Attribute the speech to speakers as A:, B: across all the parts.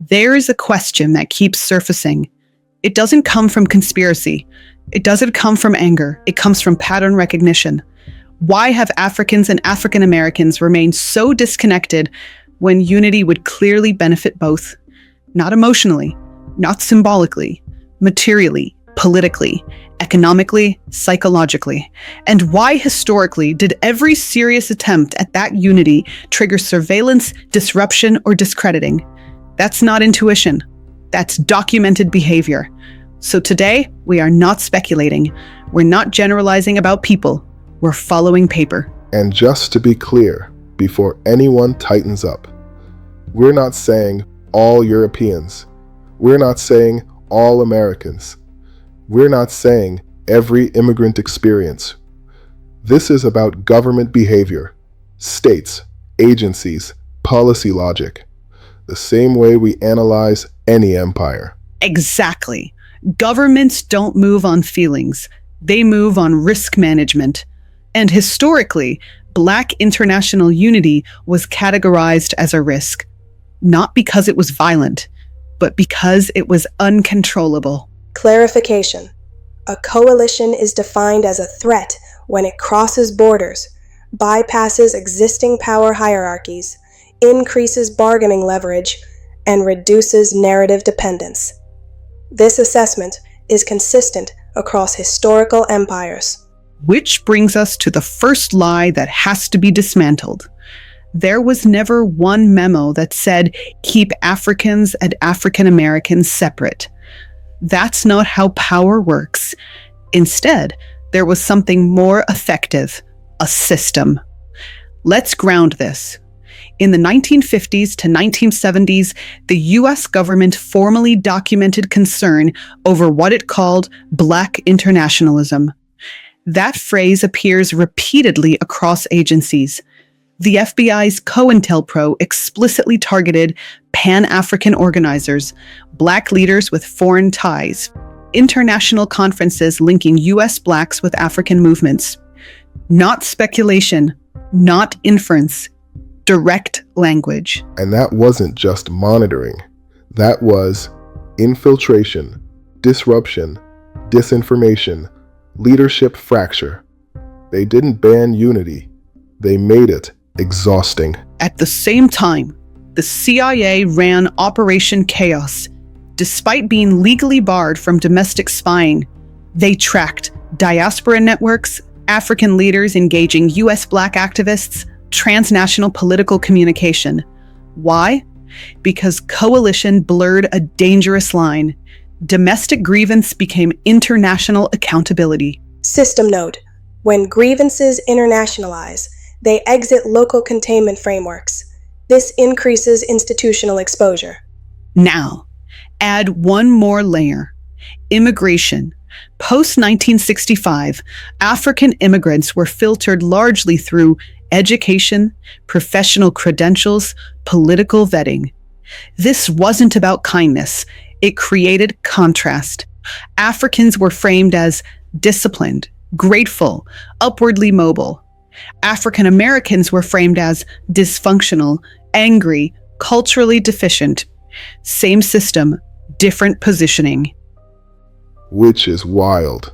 A: There is a question that keeps surfacing. It doesn't come from conspiracy. It doesn't come from anger. It comes from pattern recognition. Why have Africans and African Americans remained so disconnected when unity would clearly benefit both? Not emotionally, not symbolically, materially, politically, economically, psychologically. And why historically did every serious attempt at that unity trigger surveillance, disruption, or discrediting? That's not intuition. That's documented behavior. So today, we are not speculating. We're not generalizing about people. We're following paper.
B: And just to be clear, before anyone tightens up, we're not saying all Europeans. We're not saying all Americans. We're not saying every immigrant experience. This is about government behavior, states, agencies, policy logic, the same way we analyze any empire.
A: Exactly. Governments don't move on feelings. They move on risk management. And historically, Black international unity was categorized as a risk, not because it was violent, but because it was uncontrollable.
C: Clarification. A coalition is defined as a threat when it crosses borders, bypasses existing power hierarchies, increases bargaining leverage, and reduces narrative dependence. This assessment is consistent across historical empires.
A: Which brings us to the first lie that has to be dismantled. There was never one memo that said, keep Africans and African Americans separate. That's not how power works. Instead, there was something more effective, a system. Let's ground this. In the 1950s to 1970s, the U.S. government formally documented concern over what it called Black internationalism. That phrase appears repeatedly across agencies. The FBI's COINTELPRO explicitly targeted Pan-African organizers, Black leaders with foreign ties, international conferences linking U.S. Blacks with African movements. Not speculation, not inference, direct language.
B: And that wasn't just monitoring. That was infiltration, disruption, disinformation, leadership fracture. They didn't ban unity. They made it exhausting.
A: At the same time, the CIA ran Operation Chaos. Despite being legally barred from domestic spying, they tracked diaspora networks, African leaders engaging U.S. Black activists, transnational political communication. Why? Because coalition blurred a dangerous line. Domestic grievance became international accountability.
C: System note: when grievances internationalize, they exit local containment frameworks. This increases institutional exposure.
A: Now, add one more layer: immigration. Post-1965, African immigrants were filtered largely through education, professional credentials, political vetting. This wasn't about kindness. It created contrast. Africans were framed as disciplined, grateful, upwardly mobile. African Americans were framed as dysfunctional, angry, culturally deficient. Same system, different positioning.
B: Which is wild,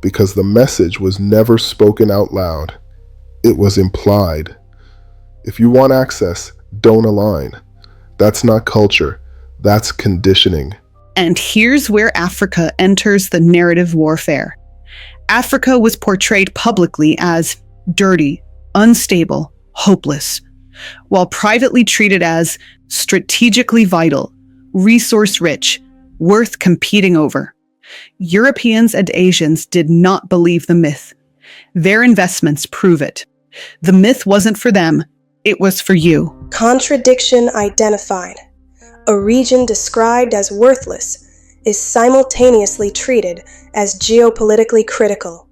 B: because the message was never spoken out loud. It was implied. If you want access, don't align. That's not culture. That's conditioning.
A: And here's where Africa enters the narrative warfare. Africa was portrayed publicly as dirty, unstable, hopeless, while privately treated as strategically vital, resource-rich, worth competing over. Europeans and Asians did not believe the myth. Their investments prove it. The myth wasn't for them, it was for you.
C: Contradiction identified. A region described as worthless is simultaneously treated as geopolitically critical.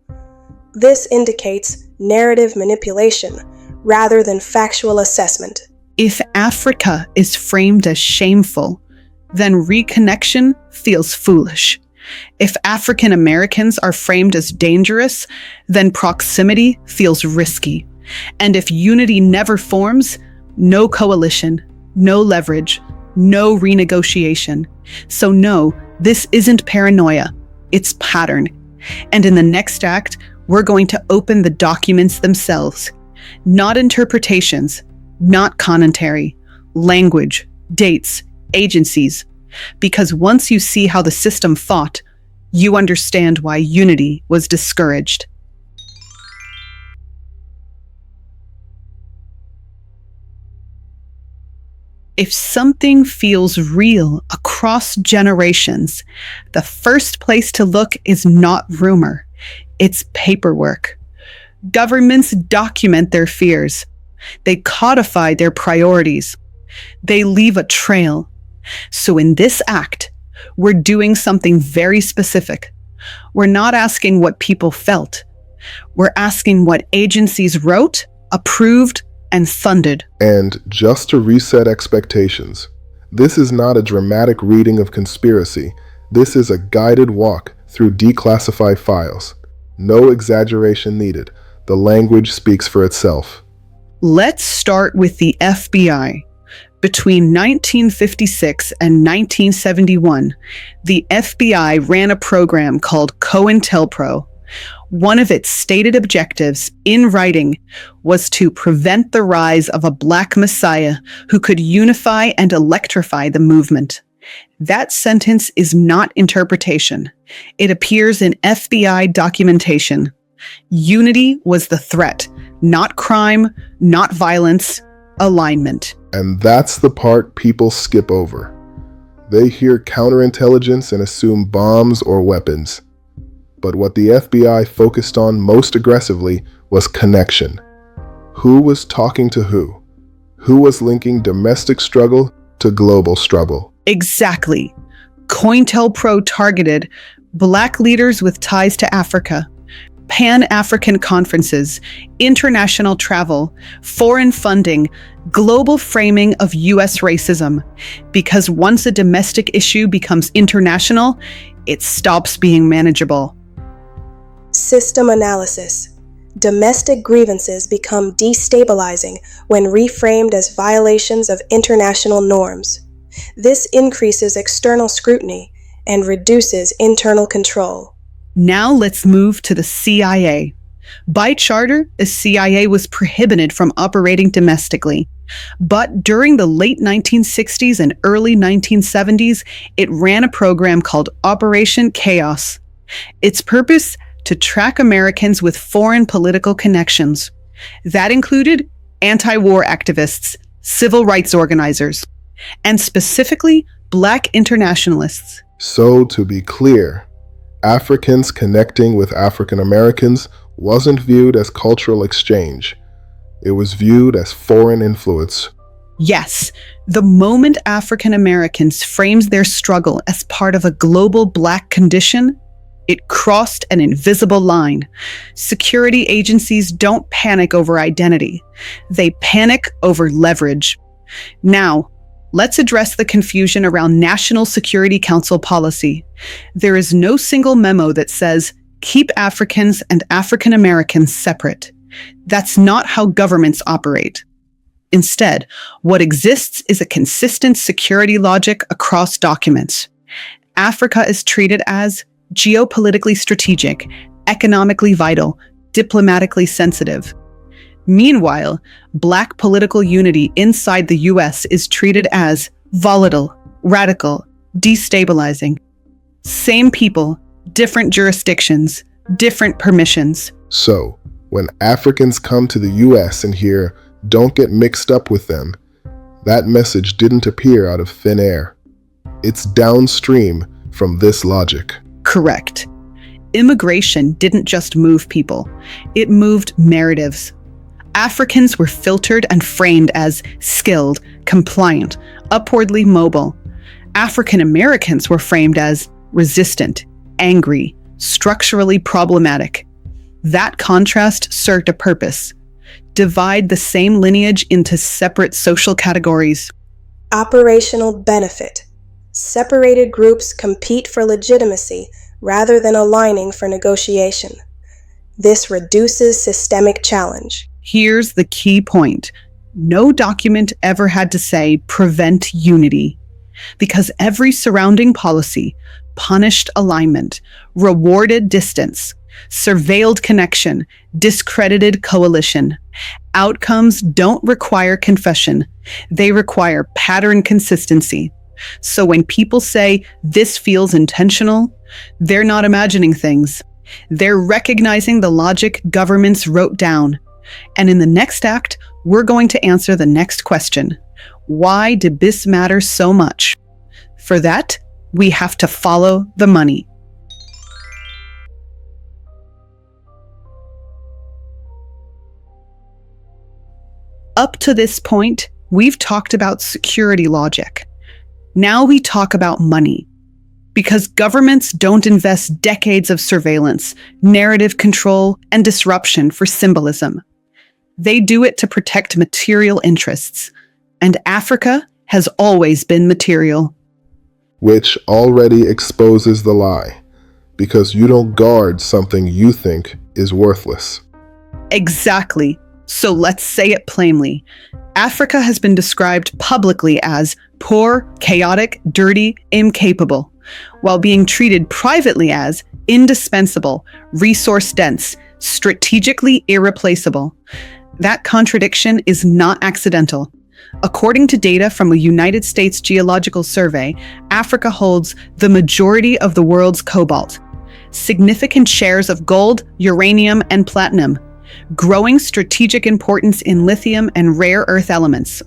C: This indicates narrative manipulation rather than factual assessment.
A: If Africa is framed as shameful, then reconnection feels foolish. If African Americans are framed as dangerous, then proximity feels risky. And if unity never forms, no coalition, no leverage, no renegotiation. So no, this isn't paranoia, it's pattern. And in the next act, we're going to open the documents themselves. Not interpretations, not commentary, language, dates, agencies. Because once you see how the system fought, you understand why unity was discouraged. If something feels real across generations, the first place to look is not rumor, it's paperwork. Governments document their fears. They codify their priorities. They leave a trail. So in this act, we're doing something very specific. We're not asking what people felt. We're asking what agencies wrote, approved, and funded.
B: And just to reset expectations, this is not a dramatic reading of conspiracy. This is a guided walk through declassified files. No exaggeration needed. The language speaks for itself.
A: Let's start with the FBI. Between 1956 and 1971, the FBI ran a program called COINTELPRO. One of its stated objectives, in writing, was to prevent the rise of a Black Messiah who could unify and electrify the movement. That sentence is not interpretation. It appears in FBI documentation. Unity was the threat, not crime, not violence, alignment.
B: And that's the part people skip over. They hear counterintelligence and assume bombs or weapons. But what the FBI focused on most aggressively was connection. Who was talking to who? Who was linking domestic struggle to global struggle?
A: Exactly. COINTELPRO targeted Black leaders with ties to Africa, Pan-African conferences, international travel, foreign funding, global framing of U.S. racism. Because once a domestic issue becomes international, it stops being manageable.
C: System analysis. Domestic grievances become destabilizing when reframed as violations of international norms. This increases external scrutiny and reduces internal control.
A: Now let's move to the CIA. By charter, the CIA was prohibited from operating domestically. But during the late 1960s and early 1970s, it ran a program called Operation Chaos. Its purpose? To track Americans with foreign political connections. That included anti-war activists, civil rights organizers, and specifically Black internationalists.
B: So, to be clear, Africans connecting with African Americans wasn't viewed as cultural exchange. It was viewed as foreign influence.
A: Yes, the moment African Americans framed their struggle as part of a global Black condition, it crossed an invisible line. Security agencies don't panic over identity. They panic over leverage. Now, let's address the confusion around National Security Council policy. There is no single memo that says, keep Africans and African Americans separate. That's not how governments operate. Instead, what exists is a consistent security logic across documents. Africa is treated as geopolitically strategic, economically vital, diplomatically sensitive. Meanwhile, Black political unity inside the U.S. is treated as volatile, radical, destabilizing. Same people, different jurisdictions, different permissions.
B: So, when Africans come to the U.S. and hear, "Don't get mixed up with them," that message didn't appear out of thin air. It's downstream from this logic.
A: Correct. Immigration didn't just move people, it moved narratives. Africans were filtered and framed as skilled, compliant, upwardly mobile. African Americans were framed as resistant, angry, structurally problematic. That contrast served a purpose: divide the same lineage into separate social categories.
C: Operational benefit. Separated groups compete for legitimacy rather than aligning for negotiation. This reduces systemic challenge.
A: Here's the key point. No document ever had to say prevent unity. because every surrounding policy punished alignment, rewarded distance, surveilled connection, discredited coalition. Outcomes don't require confession. They require pattern consistency. So when people say this feels intentional, they're not imagining things. They're recognizing the logic governments wrote down. And in the next act, we're going to answer the next question. Why did this matter so much? For that, we have to follow the money. Up to this point, we've talked about security logic. Now we talk about money. Because governments don't invest decades of surveillance, narrative control, and disruption for symbolism. They do it to protect material interests. And Africa has always been material.
B: Which already exposes the lie, because you don't guard something you think is worthless.
A: Exactly. So let's say it plainly. Africa has been described publicly as poor, chaotic, dirty, incapable, while being treated privately as indispensable, resource-dense, strategically irreplaceable. That contradiction is not accidental. According to data from a United States Geological Survey, Africa holds the majority of the world's cobalt, significant shares of gold, uranium, and platinum, growing strategic importance in lithium and rare earth elements.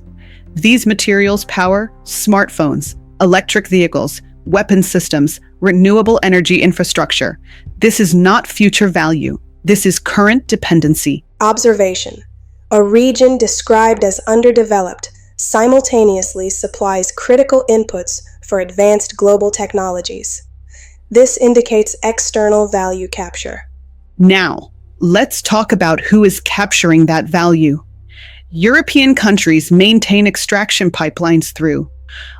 A: These materials power smartphones, electric vehicles, weapon systems, renewable energy infrastructure. This is not future value. This is current dependency.
C: Observation. A region described as underdeveloped simultaneously supplies critical inputs for advanced global technologies. This indicates external value capture.
A: Now, let's talk about who is capturing that value. European countries maintain extraction pipelines through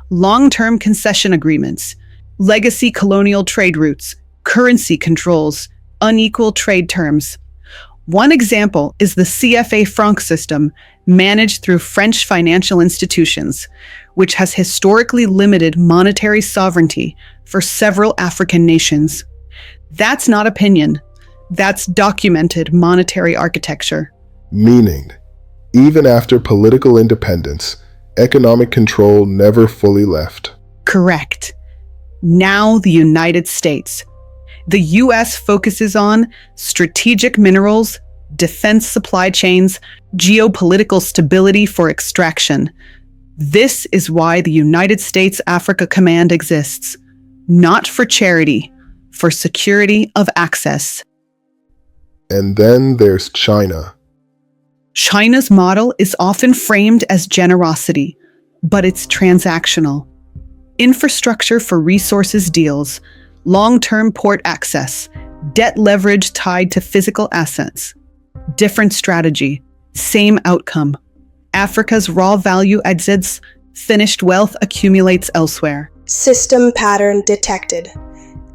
A: long-term concession agreements, legacy colonial trade routes, currency controls, unequal trade terms. One example is the CFA franc system managed through French financial institutions, which has historically limited monetary sovereignty for several African nations. That's not opinion. That's documented monetary architecture.
B: Meaning, even after political independence, economic control never fully left.
A: Correct. Now the United States. The U.S. focuses on strategic minerals, defense supply chains, geopolitical stability for extraction. This is why the United States Africa Command exists. Not for charity, for security of access.
B: And then there's China.
A: China's model is often framed as generosity, but it's transactional. Infrastructure for resources deals, long-term port access, debt leverage tied to physical assets. Different strategy, same outcome. Africa's raw value exits, finished wealth accumulates elsewhere.
C: System pattern detected.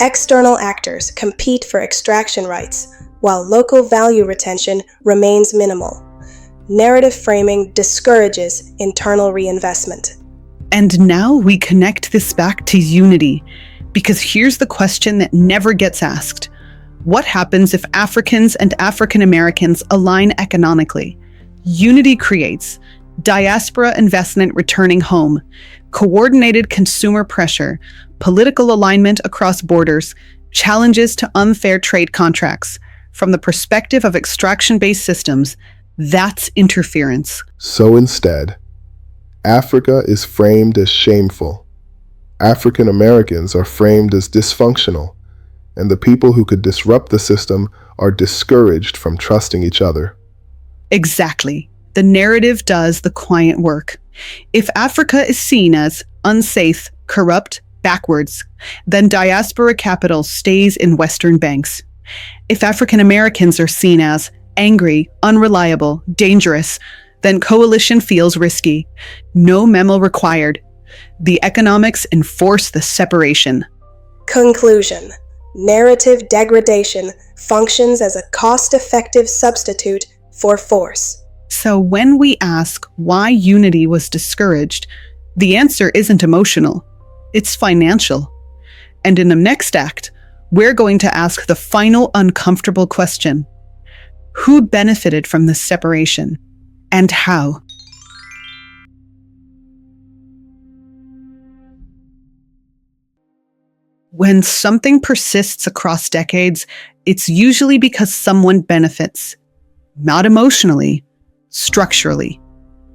C: External actors compete for extraction rights, while local value retention remains minimal. Narrative framing discourages internal reinvestment.
A: And now we connect this back to unity, because here's the question that never gets asked. What happens if Africans and African Americans align economically? Unity creates diaspora investment returning home, coordinated consumer pressure, political alignment across borders, challenges to unfair trade contracts. From the perspective of extraction-based systems, that's interference.
B: So instead, Africa is framed as shameful. African Americans are framed as dysfunctional, and the people who could disrupt the system are discouraged from trusting each other.
A: Exactly. The narrative does the quiet work. If Africa is seen as unsafe, corrupt, backwards, then diaspora capital stays in Western banks. If African Americans are seen as angry, unreliable, dangerous, then coalition feels risky. No memo required. The economics enforce the separation.
C: Conclusion. Narrative degradation functions as a cost-effective substitute for force.
A: So when we ask why unity was discouraged, the answer isn't emotional. It's financial. And in the next act, we're going to ask the final uncomfortable question. Who benefited from this separation, and how? When something persists across decades, it's usually because someone benefits. Not emotionally, structurally.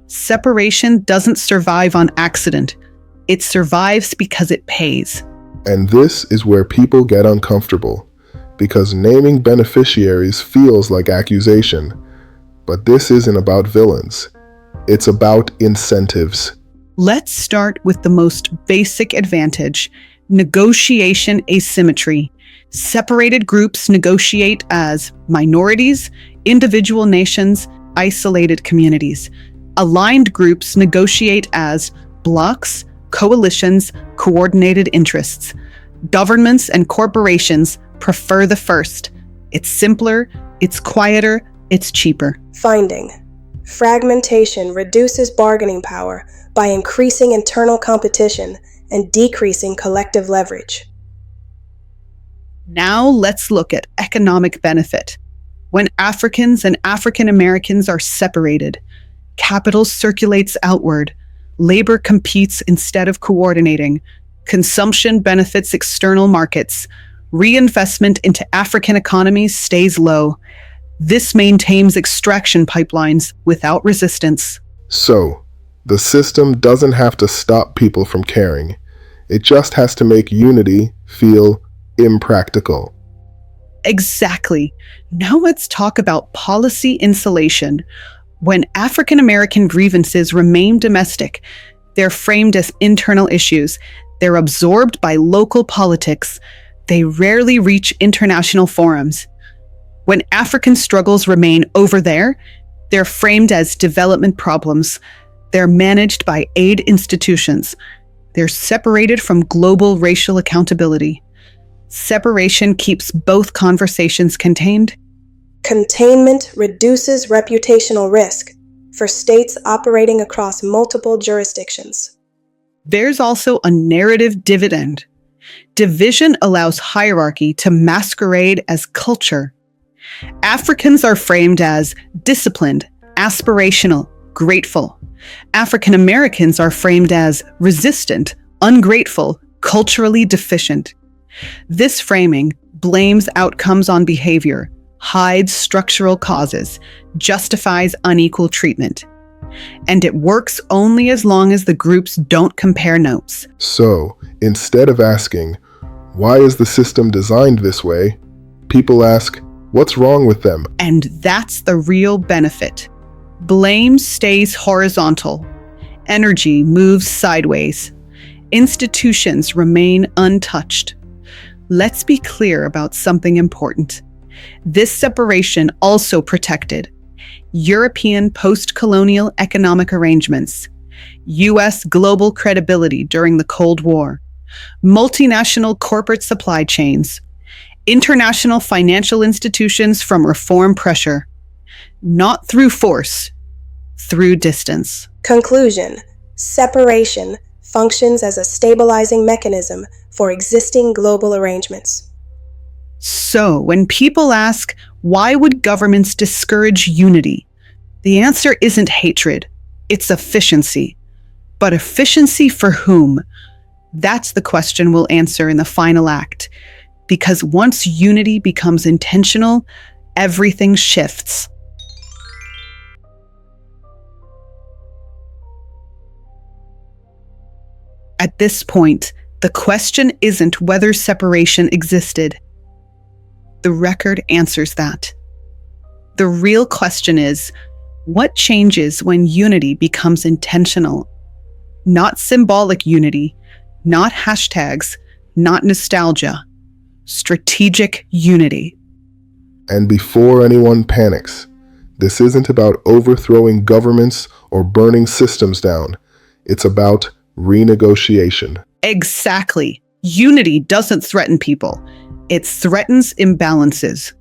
A: Separation doesn't survive on accident. It survives because it pays.
B: And this is where people get uncomfortable, because naming beneficiaries feels like accusation. But this isn't about villains. It's about incentives.
A: Let's start with the most basic advantage: negotiation asymmetry. Separated groups negotiate as minorities, individual nations, isolated communities. Aligned groups negotiate as blocs, coalitions, coordinated interests. Governments and corporations prefer the first. It's simpler, it's quieter, it's cheaper.
C: Finding: fragmentation reduces bargaining power by increasing internal competition and decreasing collective leverage.
A: Now let's look at economic benefit. When Africans and African Americans are separated, capital circulates outward, labor competes instead of coordinating, consumption benefits external markets, reinvestment into African economies stays low. This maintains extraction pipelines without resistance.
B: So, the system doesn't have to stop people from caring. It just has to make unity feel impractical.
A: Exactly. Now let's talk about policy insulation. When African American grievances remain domestic, they're framed as internal issues. They're absorbed by local politics. They rarely reach international forums. When African struggles remain over there, they're framed as development problems. They're managed by aid institutions. They're separated from global racial accountability. Separation keeps both conversations contained.
C: Containment reduces reputational risk for states operating across multiple jurisdictions.
A: There's also a narrative dividend. Division allows hierarchy to masquerade as culture. Africans are framed as disciplined, aspirational, grateful. African Americans are framed as resistant, ungrateful, culturally deficient. This framing blames outcomes on behavior, hides structural causes, justifies unequal treatment. And it works only as long as the groups don't compare notes.
B: So, instead of asking, why is the system designed this way? People ask, what's wrong with them?
A: And that's the real benefit. Blame stays horizontal. Energy moves sideways. Institutions remain untouched. Let's be clear about something important. This separation also protected European post-colonial economic arrangements, U.S. global credibility during the Cold War, multinational corporate supply chains, international financial institutions from reform pressure, not through force, through distance.
C: Conclusion: separation functions as a stabilizing mechanism for existing global arrangements.
A: So, when people ask, why would governments discourage unity? The answer isn't hatred, it's efficiency. But efficiency for whom? That's the question we'll answer in the final act. Because once unity becomes intentional, everything shifts. At this point, the question isn't whether separation existed. The record answers that. The real question is, what changes when unity becomes intentional? Not symbolic unity, not hashtags, not nostalgia. Strategic unity.
B: And before anyone panics, this isn't about overthrowing governments or burning systems down. It's about renegotiation.
A: Exactly. Unity doesn't threaten people. It threatens imbalances.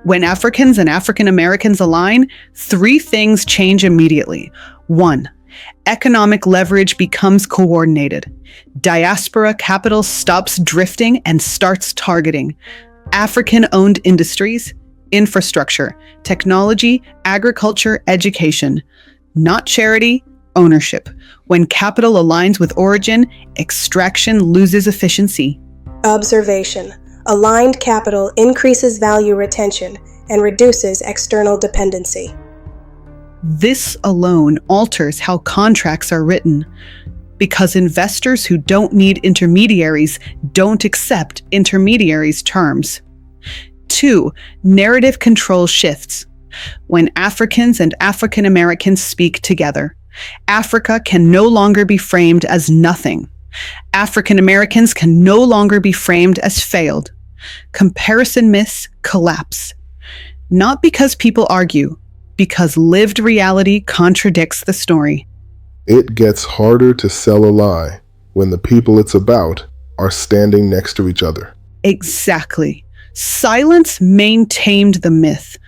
A: When Africans and African Americans align, three things change immediately. 1. Economic leverage becomes coordinated. Diaspora capital stops drifting and starts targeting African-owned industries, infrastructure, technology, agriculture, education. Not charity, ownership. When capital aligns with origin, extraction loses efficiency.
C: Observation. Aligned capital increases value retention and reduces external dependency.
A: This alone alters how contracts are written, because investors who don't need intermediaries don't accept intermediaries' terms. 2. Narrative control shifts. When Africans and African Americans speak together, Africa can no longer be framed as nothing. African Americans can no longer be framed as failed. Comparison myths collapse. Not because people argue, because lived reality contradicts the story.
B: It gets harder to sell a lie when the people it's about are standing next to each other.
A: Exactly. Silence maintained the myth.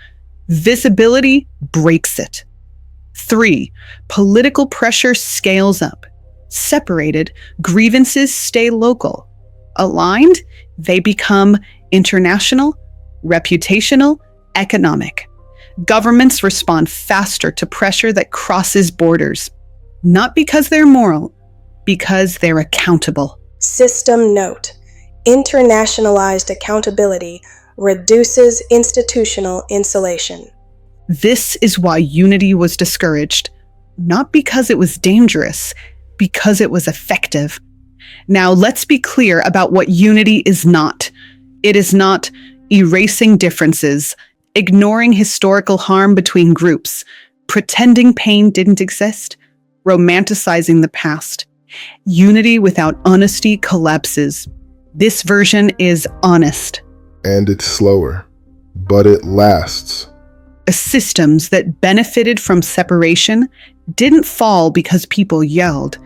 A: Visibility breaks it. 3. Political pressure scales up. Separated, grievances stay local. Aligned, they become international, reputational, economic. Governments respond faster to pressure that crosses borders. Not because they're moral, because they're accountable.
C: System note. Internationalized accountability reduces institutional insulation.
A: This is why unity was discouraged. Not because it was dangerous, because it was effective. Now, let's be clear about what unity is not. It is not erasing differences, ignoring historical harm between groups, pretending pain didn't exist, romanticizing the past. Unity without honesty collapses. This version is honest.
B: And it's slower, but it lasts.
A: Systems that benefited from separation didn't fall because people yelled.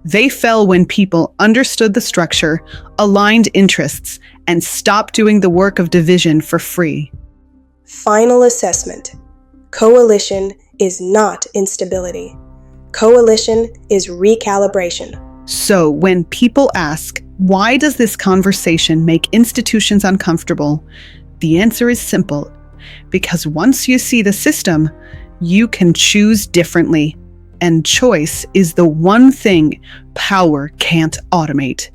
A: They fell when people understood the structure, aligned interests, and stopped doing the work of division for free.
C: Final assessment. Coalition is not instability. Coalition is recalibration.
A: So when people ask, why does this conversation make institutions uncomfortable? The answer is simple. Because once you see the system, you can choose differently. And choice is the one thing power can't automate.